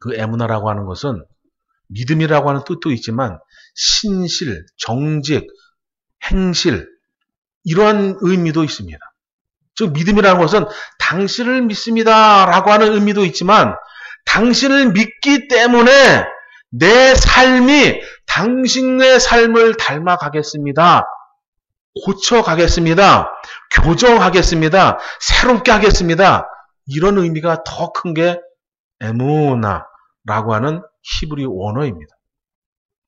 그 에무나라고 하는 것은 믿음이라고 하는 뜻도 있지만 신실, 정직, 행실 이러한 의미도 있습니다. 즉 믿음이라는 것은 당신을 믿습니다라고 하는 의미도 있지만 당신을 믿기 때문에 내 삶이 당신의 삶을 닮아가겠습니다. 고쳐가겠습니다. 교정하겠습니다. 새롭게 하겠습니다. 이런 의미가 더 큰 게 에무나라고 하는 히브리 원어입니다.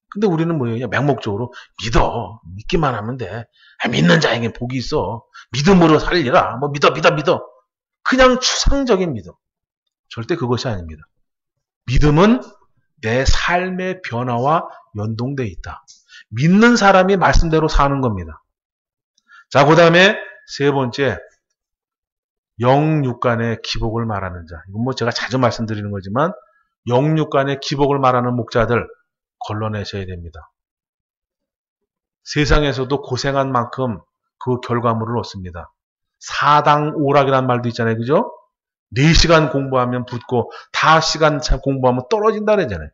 근데 우리는 뭐예요? 맹목적으로 믿어. 믿기만 하면 돼. 믿는 자에게 복이 있어. 믿음으로 살리라. 뭐 믿어. 그냥 추상적인 믿음. 절대 그것이 아닙니다. 믿음은 내 삶의 변화와 연동되어 있다. 믿는 사람이 말씀대로 사는 겁니다. 자, 그 다음에 세 번째, 영육간의 기복을 말하는 자. 이건 뭐 제가 자주 말씀드리는 거지만 영육간의 기복을 말하는 목자들 걸러내셔야 됩니다. 세상에서도 고생한 만큼 그 결과물을 얻습니다. 사당오락이라는 말도 있잖아요. 그죠? 4시간 공부하면 붙고 5시간 공부하면 떨어진다 그러잖아요.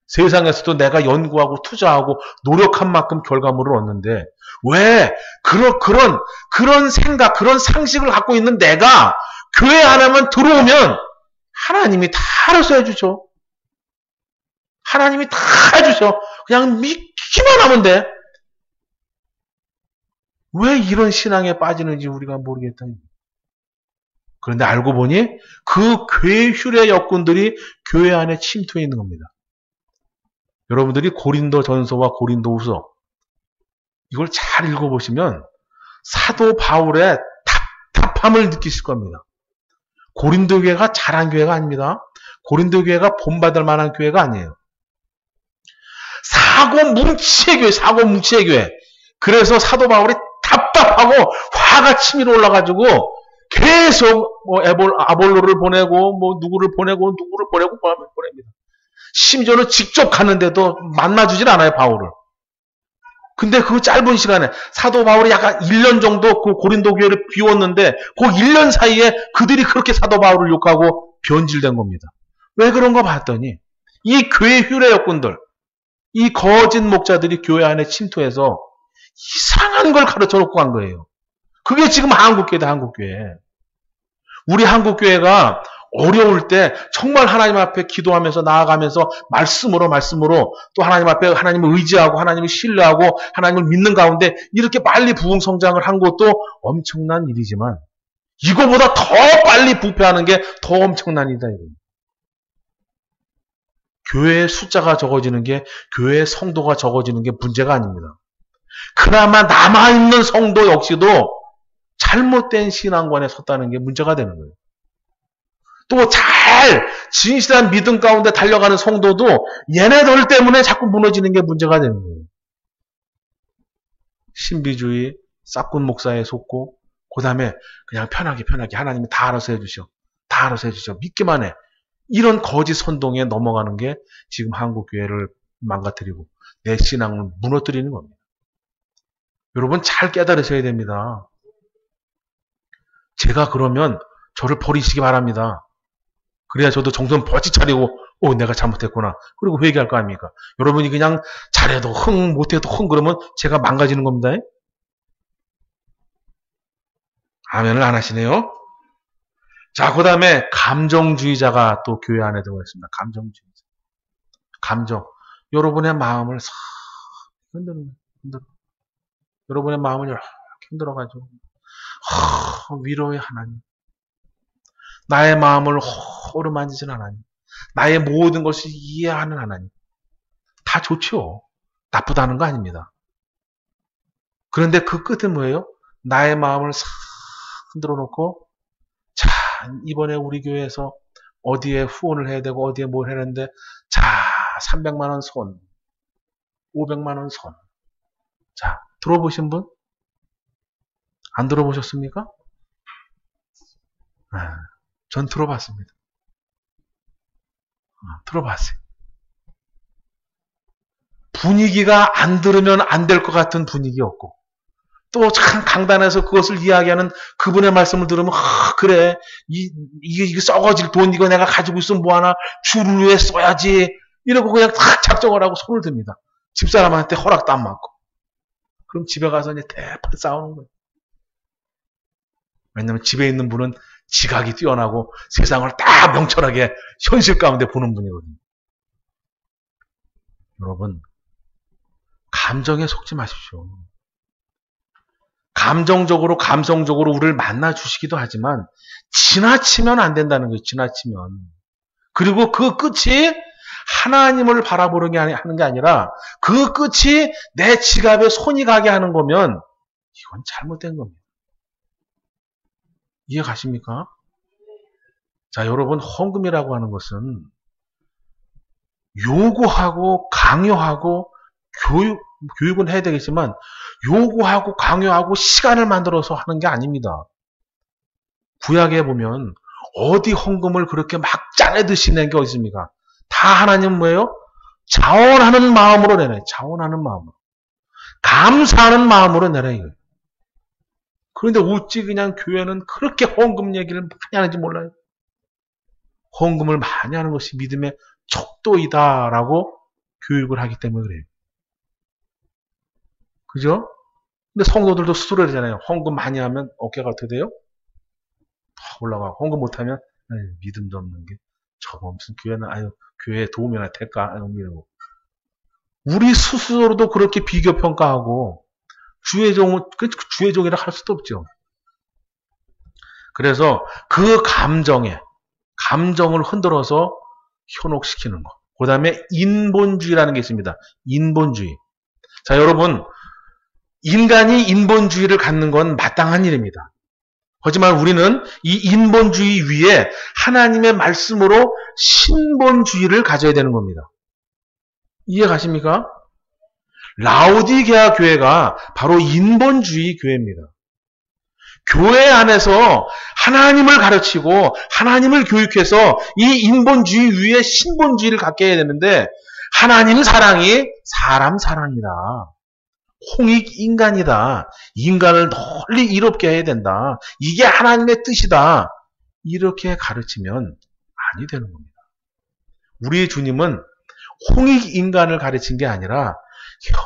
세상에서도 내가 연구하고 투자하고 노력한 만큼 결과물을 얻는데 왜 그런 생각, 그런 상식을 갖고 있는 내가 교회 하나만 들어오면 하나님이 다 알아서 해주죠. 하나님이 다 해주죠. 그냥 믿기만 하면 돼. 왜 이런 신앙에 빠지는지 우리가 모르겠다. 그런데 알고 보니 그 괴휼의 여군들이 교회 안에 침투해 있는 겁니다. 여러분들이 고린도전서와 고린도후서 이걸 잘 읽어보시면 사도 바울의 답답함을 느끼실 겁니다. 고린도 교회가 잘한 교회가 아닙니다. 고린도 교회가 본받을 만한 교회가 아니에요. 사고뭉치의 교회. 그래서 사도 바울이 답답하고 화가 치밀어 올라가지고 계속 뭐 아볼로를 보내고 뭐 누구를 보냅니다. 심지어는 직접 가는데도 만나주질 않아요, 바울을. 근데 그 짧은 시간에 사도 바울이 약간 1년 정도 그 고린도 교회를 비웠는데 그 1년 사이에 그들이 그렇게 사도 바울을 욕하고 변질된 겁니다. 왜 그런가 봤더니 이 교회 휴례역군들, 이 거짓 목자들이 교회 안에 침투해서 이상한 걸 가르쳐 놓고 간 거예요. 그게 지금 한국교회다, 한국교회. 우리 한국교회가 어려울 때 정말 하나님 앞에 기도하면서 나아가면서 말씀으로 또 하나님 앞에 하나님을 의지하고 하나님을 신뢰하고 하나님을 믿는 가운데 이렇게 빨리 부흥 성장을 한 것도 엄청난 일이지만 이거보다 더 빨리 부패하는 게 더 엄청난 일이다. 교회의 숫자가 적어지는 게 교회의 성도가 적어지는 게 문제가 아닙니다. 그나마 남아있는 성도 역시도 잘못된 신앙관에 섰다는 게 문제가 되는 거예요. 또 잘 진실한 믿음 가운데 달려가는 성도도 얘네들 때문에 자꾸 무너지는 게 문제가 되는 거예요. 신비주의, 싹군 목사에 속고 그 다음에 그냥 편하게 하나님이 다 알아서 해주셔. 믿기만 해. 이런 거짓 선동에 넘어가는 게 지금 한국교회를 망가뜨리고 내 신앙을 무너뜨리는 겁니다. 여러분 잘 깨달으셔야 됩니다. 제가 그러면 저를 버리시기 바랍니다. 그래야 저도 정신 버짓 차리고 내가 잘못했구나. 그리고 회개할 거 아닙니까? 여러분이 그냥 잘해도 흥, 못해도 흥 그러면 제가 망가지는 겁니다. 아멘을 안 하시네요. 자, 그 다음에 감정주의자가 또 교회 안에 들어가 있습니다. 감정주의자. 감정. 여러분의 마음을 싹 흔들어. 여러분의 마음을 이렇게 흔들어가지고 위로의 하나님. 나의 마음을 어루만지는 하나님. 나의 모든 것을 이해하는 하나님. 다 좋죠. 나쁘다는 거 아닙니다. 그런데 그 끝은 뭐예요? 나의 마음을 싹 흔들어 놓고 자, 이번에 우리 교회에서 어디에 후원을 해야 되고 어디에 뭘 해야 되는데 자, 300만 원 손, 500만 원 손. 자, 들어보신 분? 안 들어보셨습니까? 전 들어봤습니다. 들어봤어요. 분위기가 안 들으면 안 될 것 같은 분위기였고 또 참 강단에서 그것을 이야기하는 그분의 말씀을 들으면 그래 이게 썩어질 돈 이거 내가 가지고 있으면 뭐하나 주를 위해 써야지 이러고 그냥 탁 작정을 하고 손을 듭니다. 집사람한테 허락도 안 받고. 그럼 집에 가서 이제 대판 싸우는 거예요. 왜냐하면 집에 있는 분은 지각이 뛰어나고 세상을 딱 명철하게 현실 가운데 보는 분이거든요. 여러분, 감정에 속지 마십시오. 감정적으로 감성적으로 우리를 만나 주시기도 하지만 지나치면 안 된다는 거예요. 지나치면. 그리고 그 끝이 하나님을 바라보는 게 하는 게 아니라 그 끝이 내 지갑에 손이 가게 하는 거면 이건 잘못된 겁니다. 이해 가십니까? 자, 여러분, 헌금이라고 하는 것은 요구하고 강요하고 교육은 해야 되겠지만 요구하고 강요하고 시간을 만들어서 하는 게 아닙니다. 구약에 보면 어디 헌금을 그렇게 막 짜내듯이 낸 게 어디 있습니까? 다 하나님 뭐예요? 자원하는 마음으로 내래. 자원하는 마음으로. 감사하는 마음으로 내래. 이거예요. 그런데 어찌 그냥 교회는 그렇게 헌금 얘기를 많이 하는지 몰라요. 헌금을 많이 하는 것이 믿음의 척도이다라고 교육을 하기 때문에 그래요. 그죠? 근데 성도들도 스스로 그러잖아요. 헌금 많이 하면 어깨가 어떻게 돼요? 올라가고 헌금 못하면 믿음도 없는 게 저거 무슨 교회는 교회에 도움이나 될까 이러고 우리 스스로도 그렇게 비교 평가하고 주의 종이라 할 수도 없죠. 그래서 그 감정을 흔들어서 현혹시키는 거. 그 다음에 인본주의라는 게 있습니다. 인본주의. 자, 여러분, 인간이 인본주의를 갖는 건 마땅한 일입니다. 하지만 우리는 이 인본주의 위에 하나님의 말씀으로 신본주의를 가져야 되는 겁니다. 이해 가십니까? 라오디게아 교회가 바로 인본주의 교회입니다. 교회 안에서 하나님을 가르치고 하나님을 교육해서 이 인본주의 위에 신본주의를 갖게 해야 되는데 하나님 사랑이 사람 사랑이다. 홍익 인간이다. 인간을 널리 이롭게 해야 된다. 이게 하나님의 뜻이다. 이렇게 가르치면 아니 되는 겁니다. 우리 주님은 홍익 인간을 가르친 게 아니라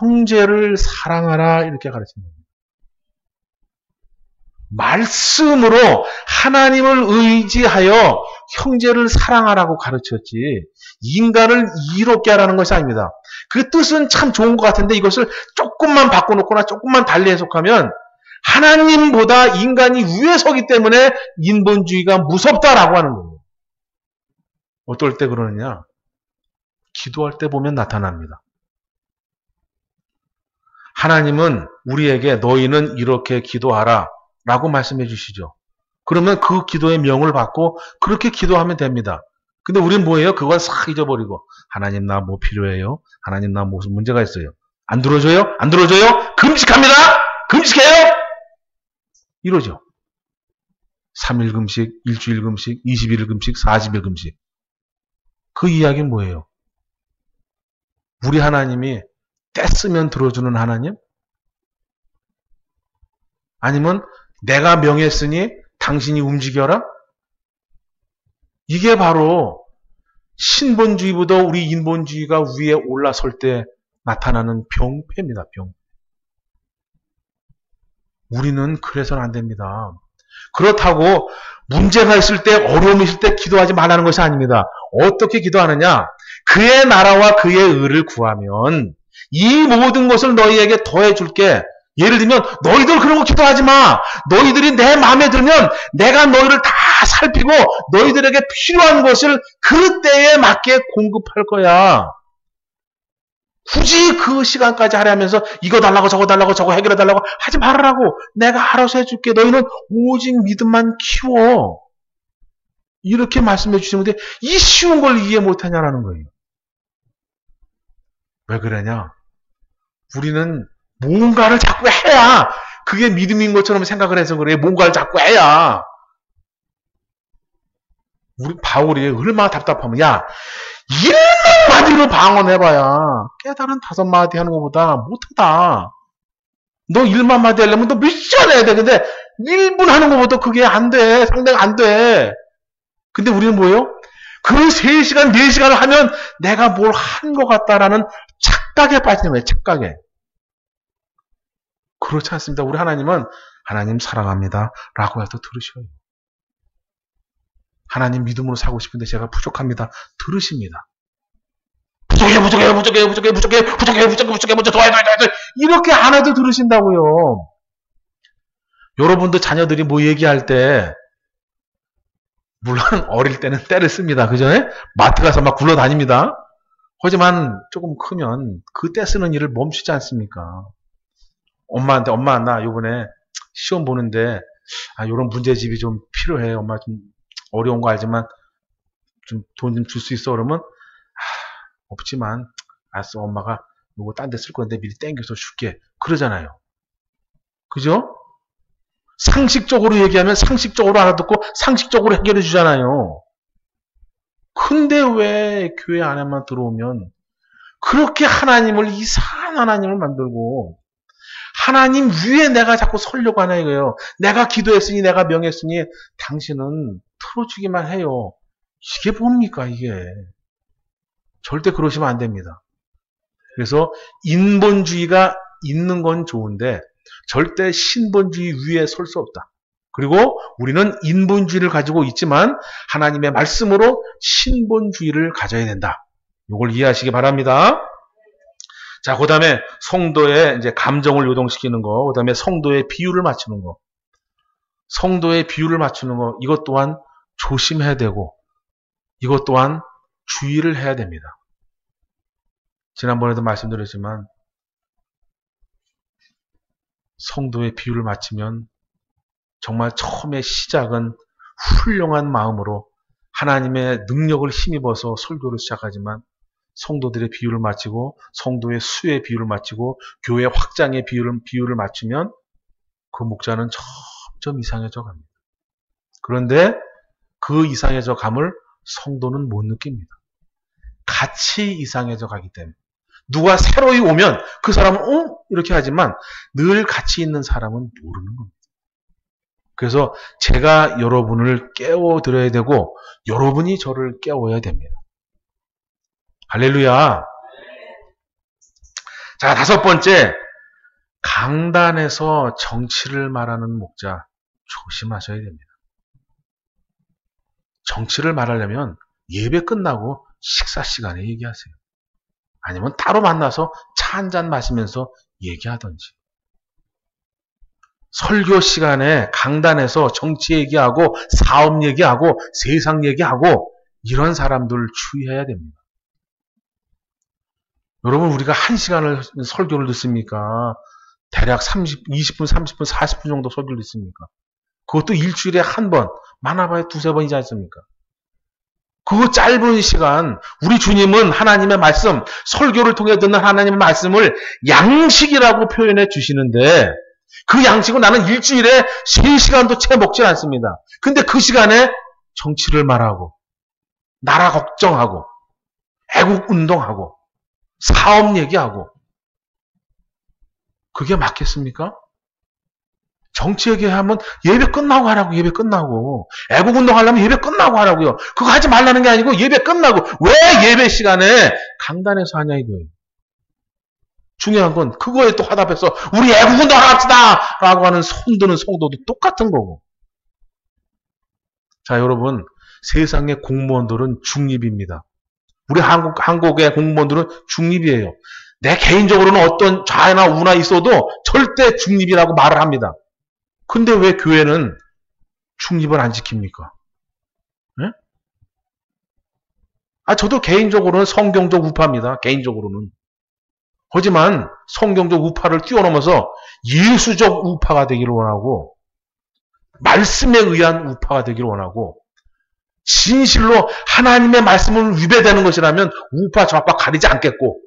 형제를 사랑하라 이렇게 가르친 겁니다. 말씀으로 하나님을 의지하여 형제를 사랑하라고 가르쳤지 인간을 이롭게 하라는 것이 아닙니다. 그 뜻은 참 좋은 것 같은데 이것을 조금만 바꿔놓거나 조금만 달리 해석하면 하나님보다 인간이 위에 서기 때문에 인본주의가 무섭다라고 하는 거예요. 어떨 때 그러느냐? 기도할 때 보면 나타납니다. 하나님은 우리에게 너희는 이렇게 기도하라 라고 말씀해 주시죠. 그러면 그 기도의 명을 받고 그렇게 기도하면 됩니다. 근데 우리는 뭐예요? 그걸 싹 잊어버리고 하나님 나 뭐 필요해요? 하나님 나 무슨 문제가 있어요? 안 들어줘요? 안 들어줘요? 금식합니다! 금식해요! 이러죠. 3일 금식, 일주일 금식, 21일 금식, 40일 금식. 그 이야기는 뭐예요? 우리 하나님이 떼쓰면 들어주는 하나님? 아니면 내가 명했으니 당신이 움직여라? 이게 바로 신본주의보다 우리 인본주의가 위에 올라설 때 나타나는 병폐입니다. 병. 우리는 그래서는 안 됩니다. 그렇다고 문제가 있을 때 어려움이 있을 때 기도하지 말라는 것이 아닙니다. 어떻게 기도하느냐? 그의 나라와 그의 의를 구하면 이 모든 것을 너희에게 더해줄게. 예를 들면 너희들 그런 거 기도하지 마. 너희들이 내 마음에 들면 내가 너희를 다 살피고 너희들에게 필요한 것을 그 때에 맞게 공급할 거야. 굳이 그 시간까지 하려면서 이거 달라고 저거 달라고 저거 해결해 달라고 하지 말라고. 내가 알아서 해줄게. 너희는 오직 믿음만 키워. 이렇게 말씀해 주시는데 이 쉬운 걸 이해 못하냐라는 거예요. 왜 그러냐? 우리는 뭔가를 자꾸 해야 그게 믿음인 것처럼 생각을 해서 그래. 뭔가를 자꾸 해야. 우리 바울이 얼마나 답답하면 야 1마디로 방언해봐야 깨달은 5마디 하는 것보다 못하다. 너 1만 마디 하려면 너 몇 시간 해야 돼. 근데 1분 하는 것보다 그게 안 돼. 상대가 안 돼. 근데 우리는 뭐예요? 그 3시간, 4시간을 하면 내가 뭘 한 것 같다라는 착각에 빠지는 거예요. 착각에. 그렇지 않습니다. 우리 하나님은 하나님 사랑합니다 라고 해서 들으셔요. 하나님 믿음으로 살고 싶은데 제가 부족합니다. 들으십니다. 부족해. 도와줘. 이렇게 안 해도 들으신다고요. 여러분도 자녀들이 뭐 얘기할 때, 물론 어릴 때는 때를 씁니다. 그죠? 마트 가서 막 굴러다닙니다. 하지만 조금 크면 그 때 쓰는 일을 멈추지 않습니까? 엄마한테, 엄마, 나 요번에 시험 보는데, 요런 문제집이 좀 필요해. 엄마 좀 어려운 거 알지만, 좀 돈 좀 줄 수 있어? 그러면, 없지만, 알았어. 엄마가 요거 딴 데 쓸 건데 미리 땡겨서 줄게. 그러잖아요. 그죠? 상식적으로 얘기하면 상식적으로 알아듣고 상식적으로 해결해 주잖아요. 근데 왜 교회 안에만 들어오면 그렇게 하나님을 이상한 하나님을 만들고 하나님 위에 내가 자꾸 서려고 하나 이거예요. 내가 기도했으니 내가 명했으니 당신은 틀어주기만 해요. 이게 뭡니까 이게. 절대 그러시면 안 됩니다. 그래서 인본주의가 있는 건 좋은데 절대 신본주의 위에 설 수 없다. 그리고 우리는 인본주의를 가지고 있지만 하나님의 말씀으로 신본주의를 가져야 된다. 이걸 이해하시기 바랍니다. 자, 그 다음에 성도의 이제 감정을 요동시키는 거, 그 다음에 성도의 비율을 맞추는 거. 성도의 비율을 맞추는 거, 이것 또한 조심해야 되고, 이것 또한 주의를 해야 됩니다. 지난번에도 말씀드렸지만, 성도의 비율을 맞추면 정말 처음에 시작은 훌륭한 마음으로 하나님의 능력을 힘입어서 설교를 시작하지만 성도들의 비율을 맞추고 성도의 수의 비율을 맞추고 교회 확장의 비율을 맞추면 그 목자는 점점 이상해져 갑니다. 그런데 그 이상해져 감을 성도는 못 느낍니다. 같이 이상해져 가기 때문에. 누가 새로이 오면 그 사람은 이렇게 하지만 늘 같이 있는 사람은 모르는 겁니다. 그래서 제가 여러분을 깨워드려야 되고 여러분이 저를 깨워야 됩니다. 할렐루야. 자, 5번째, 강단에서 정치를 말하는 목자 조심하셔야 됩니다. 정치를 말하려면 예배 끝나고 식사 시간에 얘기하세요. 아니면 따로 만나서 차 한잔 마시면서 얘기하든지. 설교 시간에 강단에서 정치 얘기하고 사업 얘기하고 세상 얘기하고 이런 사람들 주의해야 됩니다. 여러분, 우리가 1시간을 설교를 듣습니까? 대략 20분, 30분, 40분 정도 설교를 듣습니까? 그것도 일주일에 한 번, 많아봐야 두세 번이지 않습니까? 그 짧은 시간, 우리 주님은 하나님의 말씀, 설교를 통해 듣는 하나님의 말씀을 양식이라고 표현해 주시는데 그 양식은 나는 일주일에 3시간도 채 먹지 않습니다. 근데 그 시간에 정치를 말하고 나라 걱정하고 애국 운동하고 사업 얘기하고 그게 맞겠습니까? 정치 얘기하면 예배 끝나고 하라고. 예배 끝나고. 애국운동 하려면 예배 끝나고 하라고요. 그거 하지 말라는 게 아니고 예배 끝나고. 왜 예배 시간에 강단에서 하냐 이거예요. 중요한 건 그거에 또 화답해서 우리 애국운동 합시다 라고 하는 손드는 성도도 똑같은 거고. 자, 여러분, 세상의 공무원들은 중립입니다. 우리 한국의 공무원들은 중립이에요. 내 개인적으로는 어떤 좌나 우나 있어도 절대 중립이라고 말을 합니다. 근데 왜 교회는 중립을 안 지킵니까? 네? 저도 개인적으로는 성경적 우파입니다. 개인적으로는. 하지만 성경적 우파를 뛰어넘어서 예수적 우파가 되기를 원하고 말씀에 의한 우파가 되기를 원하고 진실로 하나님의 말씀을 위배되는 것이라면 우파 좌파 가리지 않겠고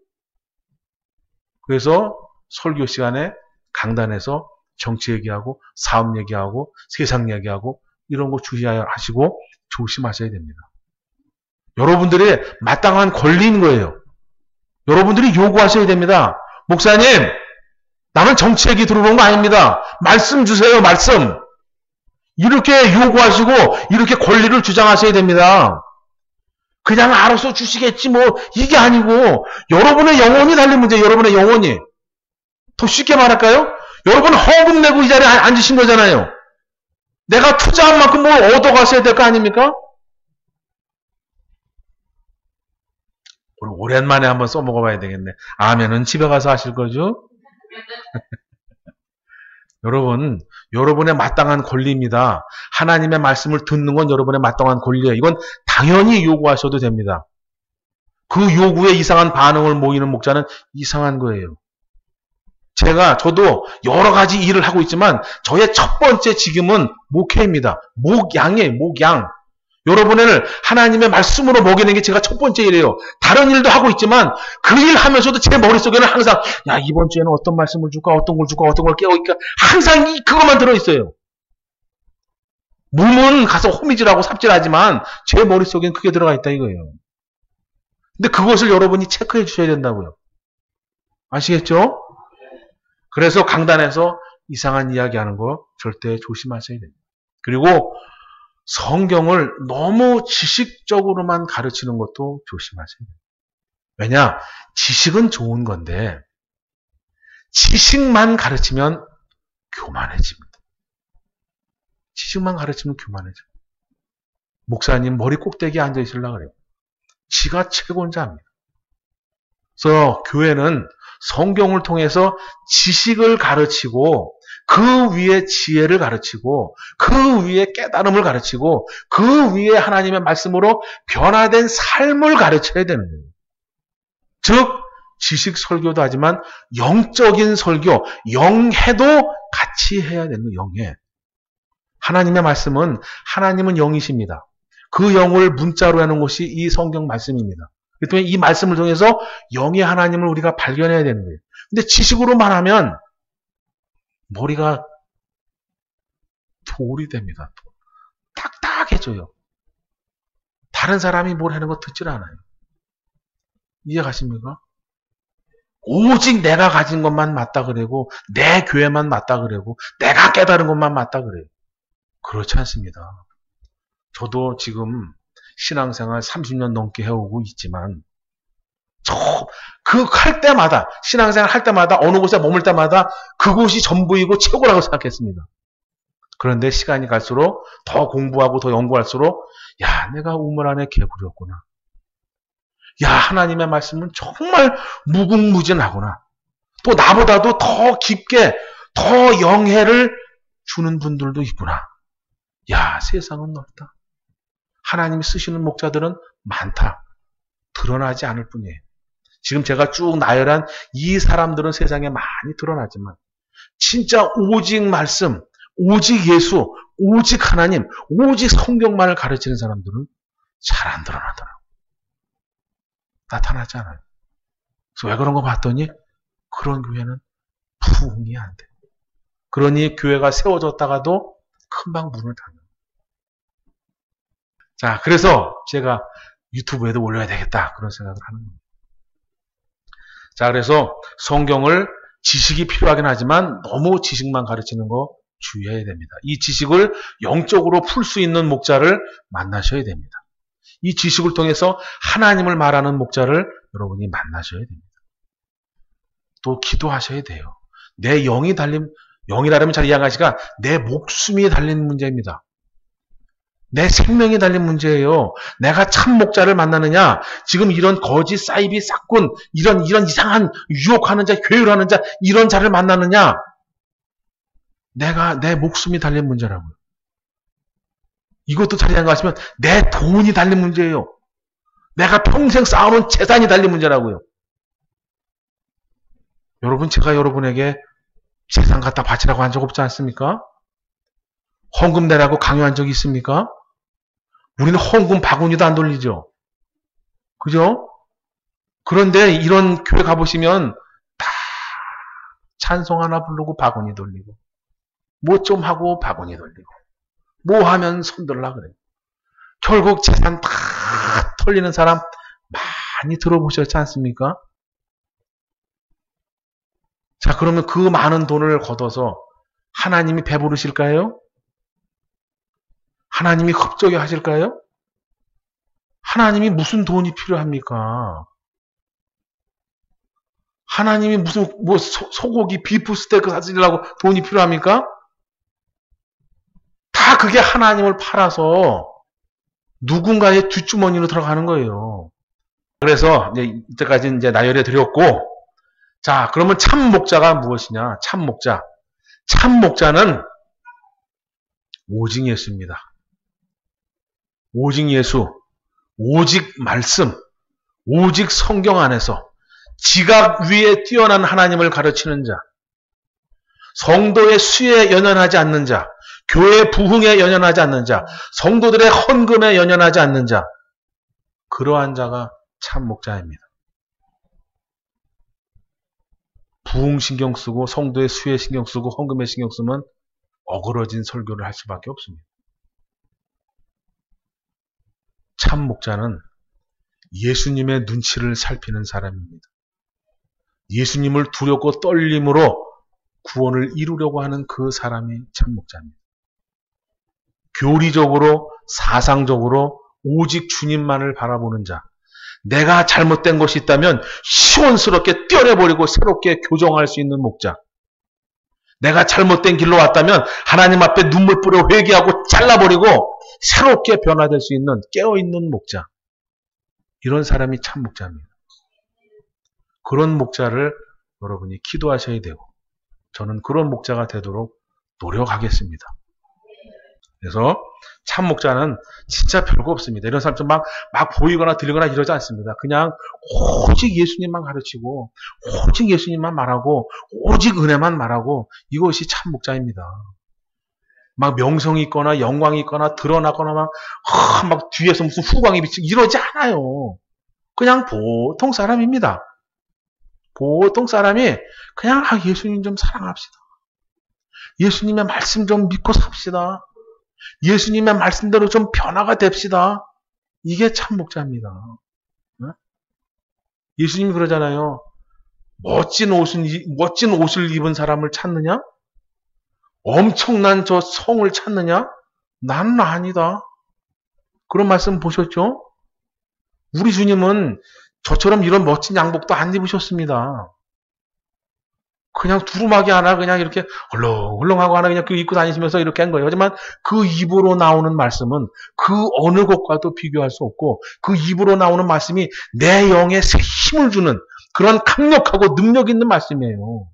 그래서 설교 시간에 강단에서 정치 얘기하고 사업 얘기하고 세상 얘기하고 이런 거 주의하시고 조심하셔야 됩니다. 여러분들의 마땅한 권리인 거예요. 여러분들이 요구하셔야 됩니다. 목사님, 나는 정치 얘기 들어본 거 아닙니다. 말씀 주세요, 말씀. 이렇게 요구하시고 이렇게 권리를 주장하셔야 됩니다. 그냥 알아서 주시겠지 뭐 이게 아니고 여러분의 영혼이 달린 문제예요. 여러분의 영혼이. 더 쉽게 말할까요? 여러분 헌금 내고 이 자리에 앉으신 거잖아요. 내가 투자한 만큼 뭘 얻어가셔야 될 거 아닙니까? 오랜만에 한번 써먹어봐야 되겠네. 아멘은 집에 가서 하실 거죠? 여러분, 여러분의 마땅한 권리입니다. 하나님의 말씀을 듣는 건 여러분의 마땅한 권리예요. 이건 당연히 요구하셔도 됩니다. 그 요구에 이상한 반응을 보이는 목자는 이상한 거예요. 저도 여러 가지 일을 하고 있지만 저의 첫 번째 직임은 목회입니다. 목양이에요, 목양. 여러분을 하나님의 말씀으로 먹이는 게 제가 첫 번째 일이에요. 다른 일도 하고 있지만 그 일 하면서도 제 머릿속에는 항상 야 이번 주에는 어떤 말씀을 줄까 어떤 걸 줄까 어떤 걸 깨우니까 항상 그것만 들어있어요. 몸은 가서 호미질하고 삽질하지만 제 머릿속엔 그게 들어가 있다 이거예요. 근데 그것을 여러분이 체크해 주셔야 된다고요. 아시겠죠? 그래서 강단에서 이상한 이야기하는 거 절대 조심하셔야 됩니다. 그리고 성경을 너무 지식적으로만 가르치는 것도 조심하셔야 돼요. 왜냐? 지식은 좋은 건데 지식만 가르치면 교만해집니다. 지식만 가르치면 교만해져요. 목사님 머리 꼭대기에 앉아 있으려고 그래요. 지가 최고인 줄 압니다. 그래서 교회는 성경을 통해서 지식을 가르치고 그 위에 지혜를 가르치고 그 위에 깨달음을 가르치고 그 위에 하나님의 말씀으로 변화된 삶을 가르쳐야 되는 거예요. 즉 지식 설교도 하지만 영적인 설교, 영해도 같이 해야 되는 거예요. 영해. 하나님의 말씀은 하나님은 영이십니다. 그 영을 문자로 하는 것이 이 성경 말씀입니다. 그렇기 때문에 이 말씀을 통해서 영의 하나님을 우리가 발견해야 되는 거예요. 근데 지식으로만 하면 머리가 돌이 됩니다. 딱딱해져요. 다른 사람이 뭘 하는 거 듣질 않아요. 이해 가십니까? 오직 내가 가진 것만 맞다 그러고 내 교회만 맞다 그러고 내가 깨달은 것만 맞다 그래요. 그렇지 않습니다. 저도 지금 신앙생활 30년 넘게 해오고 있지만 할 때마다 신앙생활 할 때마다 어느 곳에 머물 때마다 그곳이 전부이고 최고라고 생각했습니다. 그런데 시간이 갈수록 더 공부하고 더 연구할수록 야 내가 우물 안에 개구리였구나. 야 하나님의 말씀은 정말 무궁무진하구나. 또 나보다도 더 깊게 더 영해를 주는 분들도 있구나. 야 세상은 넓다. 하나님이 쓰시는 목자들은 많다. 드러나지 않을 뿐이에요. 지금 제가 쭉 나열한 이 사람들은 세상에 많이 드러나지만 진짜 오직 말씀, 오직 예수, 오직 하나님, 오직 성경만을 가르치는 사람들은 잘 안 드러나더라고요. 나타나지 않아요. 그래서 왜 그런 거 봤더니 그런 교회는 부흥이 안 돼. 그러니 교회가 세워졌다가도 금방 문을 닫는. 자, 그래서 제가 유튜브에도 올려야 되겠다. 그런 생각을 하는 겁니다. 자, 그래서 성경을 지식이 필요하긴 하지만 너무 지식만 가르치는 거 주의해야 됩니다. 이 지식을 영적으로 풀 수 있는 목자를 만나셔야 됩니다. 이 지식을 통해서 하나님을 말하는 목자를 여러분이 만나셔야 됩니다. 또 기도하셔야 돼요. 내 영이 달린, 영이라면 잘 이해하시가 내 목숨이 달린 문제입니다. 내 생명이 달린 문제예요. 내가 참 목자를 만나느냐, 지금 이런 거짓 사이비 싹군, 이런 이상한 유혹하는 자, 괴율하는 자, 이런 자를 만나느냐, 내 목숨이 달린 문제라고요. 이것도 잘 이해하시면 내 돈이 달린 문제예요. 내가 평생 쌓아놓은 재산이 달린 문제라고요. 여러분, 제가 여러분에게 재산 갖다 바치라고 한 적 없지 않습니까? 헌금 내라고 강요한 적이 있습니까? 우리는 헌금 바구니도 안 돌리죠. 그죠? 그런데 이런 교회 가보시면 다 찬송 하나 부르고 바구니 돌리고 뭐 좀 하고 바구니 돌리고 뭐 하면 손 들라 그래요. 결국 재산 다 털리는 사람 많이 들어보셨지 않습니까? 자, 그러면 그 많은 돈을 걷어서 하나님이 배부르실까요? 하나님이 흡족해 하실까요? 하나님이 무슨 돈이 필요합니까? 하나님이 무슨 소고기 비프 스테이크 사주려고 돈이 필요합니까? 다 그게 하나님을 팔아서 누군가의 뒷주머니로 들어가는 거예요. 그래서 이때까지 나열해 드렸고, 자, 그러면 참 목자가 무엇이냐? 참 목자. 참 목자는 오직 예수입니다. 오직 예수, 오직 말씀, 오직 성경 안에서 지각 위에 뛰어난 하나님을 가르치는 자, 성도의 수에 연연하지 않는 자, 교회 부흥에 연연하지 않는 자, 성도들의 헌금에 연연하지 않는 자, 그러한 자가 참 목자입니다. 부흥 신경 쓰고 성도의 수에 신경 쓰고 헌금에 신경 쓰면 어그러진 설교를 할 수밖에 없습니다. 참 목자는 예수님의 눈치를 살피는 사람입니다. 예수님을 두렵고 떨림으로 구원을 이루려고 하는 그 사람이 참 목자입니다. 교리적으로, 사상적으로 오직 주님만을 바라보는 자, 내가 잘못된 것이 있다면 시원스럽게 떼어내버리고 새롭게 교정할 수 있는 목자, 내가 잘못된 길로 왔다면 하나님 앞에 눈물 뿌려 회개하고 잘라버리고 새롭게 변화될 수 있는 깨어있는 목자, 이런 사람이 참 목자입니다. 그런 목자를 여러분이 기도하셔야 되고 저는 그런 목자가 되도록 노력하겠습니다. 그래서 참 목자는 진짜 별거 없습니다. 이런 사람처럼 막 보이거나 들리거나 이러지 않습니다. 그냥 오직 예수님만 가르치고 오직 예수님만 말하고 오직 은혜만 말하고 이것이 참 목자입니다. 막 명성이 있거나 영광이 있거나 드러나거나 막 뒤에서 무슨 후광이 비치고 이러지 않아요. 그냥 보통 사람입니다. 보통 사람이 그냥 예수님 좀 사랑합시다. 예수님의 말씀 좀 믿고 삽시다. 예수님의 말씀대로 좀 변화가 됩시다. 이게 참 목자입니다. 예수님이 그러잖아요. 멋진 옷을 입은 사람을 찾느냐? 엄청난 저 성을 찾느냐? 나는 아니다. 그런 말씀 보셨죠? 우리 주님은 저처럼 이런 멋진 양복도 안 입으셨습니다. 그냥 두루마기 하나 그냥 이렇게 헐렁헐렁하고 하나 그냥 입고 다니시면서 이렇게 한 거예요. 하지만 그 입으로 나오는 말씀은 그 어느 것과도 비교할 수 없고 그 입으로 나오는 말씀이 내 영에 힘을 주는 그런 강력하고 능력 있는 말씀이에요.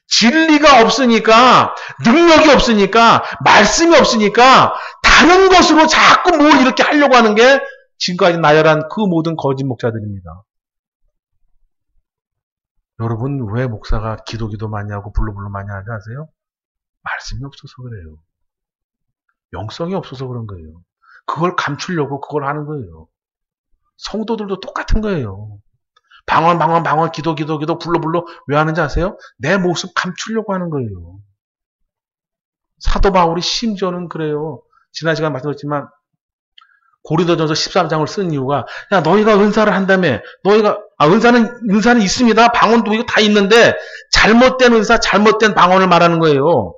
진리가 없으니까, 능력이 없으니까, 말씀이 없으니까 다른 것으로 자꾸 뭘 이렇게 하려고 하는 게 지금까지 나열한 그 모든 거짓 목자들입니다. 여러분 왜 목사가 기도 많이 하고 불러불러 많이 하지 아세요? 말씀이 없어서 그래요. 영성이 없어서 그런 거예요. 그걸 감추려고 그걸 하는 거예요. 성도들도 똑같은 거예요. 방언 기도 불러 왜 하는지 아세요? 내 모습 감추려고 하는 거예요. 사도 바울이 심지어는 그래요. 지난 시간 말씀드렸지만 고린도전서 13장을 쓴 이유가 야 너희가 은사를 한다며 너희가 은사는 있습니다. 방언도 이거 다 있는데 잘못된 은사 잘못된 방언을 말하는 거예요.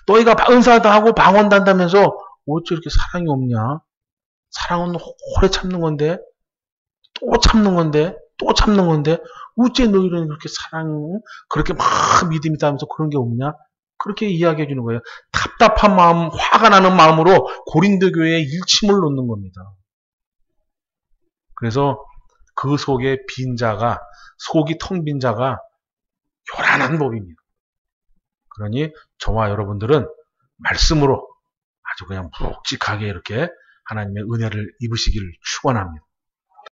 너희가 은사도 하고 방언도 한다면서 어째 이렇게 사랑이 없냐? 사랑은 오래 참는 건데 또 참는 건데 어째 너희는 그렇게 그렇게 막 믿음이 있다면서 그런 게 없냐? 그렇게 이야기해 주는 거예요. 답답한 마음, 화가 나는 마음으로 고린도 교회에 일침을 놓는 겁니다. 그래서 그 속에 속이 텅 빈 자가 요란한 법입니다. 그러니 저와 여러분들은 말씀으로 아주 그냥 묵직하게 이렇게 하나님의 은혜를 입으시기를 축원합니다.